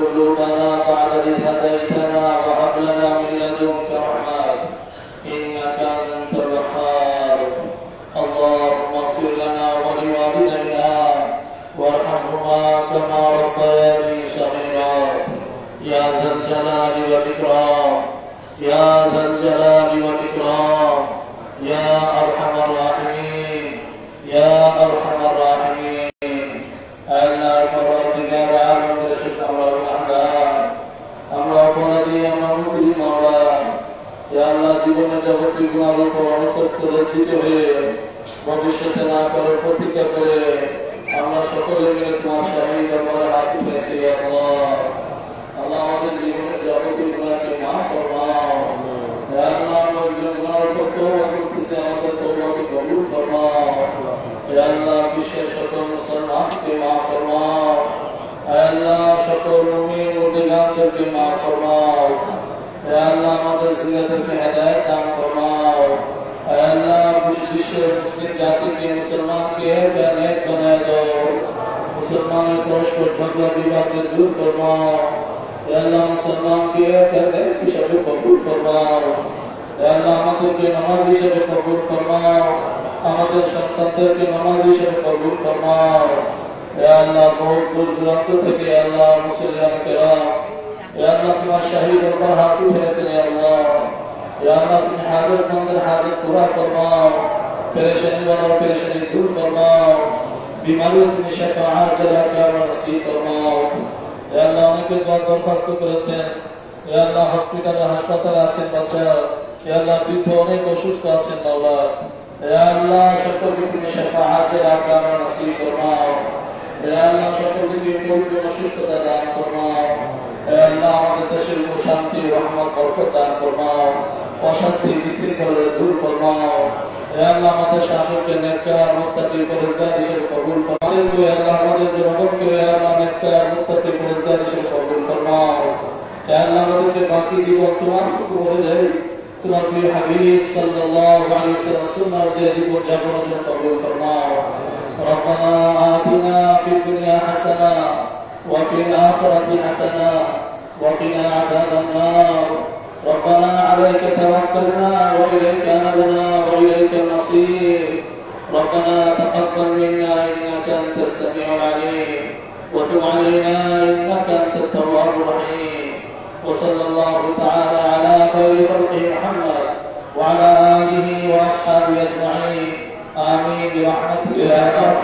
قلوبنا بعد إذ هديتنا وهب لنا من لدنك رحمة إنك أنت الوهاب اللهم اغفر لنا ولوالدينا وارحمهما كما ربياني صغيرا يا ذا الجلال والإكرام يا ذا الجلال والإكرام يا أرحم الراحمين يا أرحم الراحمين أنا قررتنا بعالم درشك أمر الأحلام أمر قردي أمر مكري مولا يا الله জীবনে যাবতীয় গুনাহ পরমতক রচিত হয়ে ভবিষ্যতে না করার প্রতিজ্ঞা করে আমরা সকলে মিলে তোমার শাহী দরবারে হাত উঠেছি আল্লাহ আল্লাহ আমাদের জীবনে যাবতীয় গুনাহকে মাফ ফরমাও হে আল্লাহ আমাদের গুনাহের উপর তওবা করতেছি আমাদের তওবাকে কবুল ফরমাও হে আল্লাহ বিশ্বের সকল মুসলমানকে মাফ ফরমাও হে আল্লাহ সকল মুমিন ও মুমিনাতকে মাফ ফরমাও হে আল্লাহ আমাদের জিন্দেগিকে হেদায়েত দান ফরমাও হে আল্লাহ বিশ্বের মুসলিম জাতিকে মুসলমানকে নেক বানায় দাও মুসলমানের পরস্পর ঝগড়া বিবাদকে দূর ফরমাও হে আল্লাহ মুসলমানকে নেক হিসাবে কবুল ফরমাও হে আল্লাহ আমাদেরকে নামাজ হিসাবে কবুল ফরমাও আমাদের সন্তানদেরকে নামাজ হিসাবে কবুল ফরমাও হে আল্লাহ বহু দূর দূরান্ত থেকে আল্লাহ মুসলমান কেরাম হে আল্লাহ তোমার শাহী দরবার হাত উঠেছেন হে আল্লাহ হে আল্লাহ তুমি হাজার বন্দের হাজার পুরা ফরমাও পেরেশানি বানাও পেরেশানি দূর ফরমাও বিমারিও তুমি শাফাআত জালাকে আমরা নসিব ফরমাও হে আল্লাহ অনেকে দরখাস্ত করেছেন হে আল্লাহ হসপিটালে হাসপাতালে আছেন বাচ্চা হে আল্লাহ বৃদ্ধ অনেক অসুস্থ আছেন মাওলা হে আল্লাহ সকলকে তুমি শাফাআত জালাকে আমরা নসিব ফরমাও হে আল্লাহ সকলকে তুমি পরিপূর্ণ সুস্থতা দান ফরমাও হে আল্লাহ আমাদের দেশের উপর শান্তি রহমত বরকত দান ফরমাও অশান্তি বিশৃঙ্খলা দূর ফরমাও হে আল্লাহ আমাদের শাসককে নেককার মুত্তাকি পরহেজগার হিসেবে কবুল ফরমাও হে আল্লাহ আমাদের জনগণকে হে আল্লাহ নেককার মুত্তাকি পরহেজগার হিসেবে কবুল ফরমাও হে আল্লাহ আমাদেরকে বাকি জীবন তোমার হুকুম অনুযায়ী তোমার প্রিয় হাবিব সাল্লাল্লাহু আলাইহি ওয়াসাল্লাম সুন্নাহ যে জীবন যাপনের জন্য কবুল ফরমাও ربنا آتنا في الدنيا حسنة وفي الآخرة حسنة وقنا عذاب النار ربنا عليك توكلنا وإليك أنبنا وإليك المصير ربنا تقبل منا إنك أنت السميع العليم وتب علينا إنك أنت التواب الرحيم وصلى الله تعالى على خير خلقه محمد وعلى آله وأصحابه أجمعين آمين برحمتك يا رب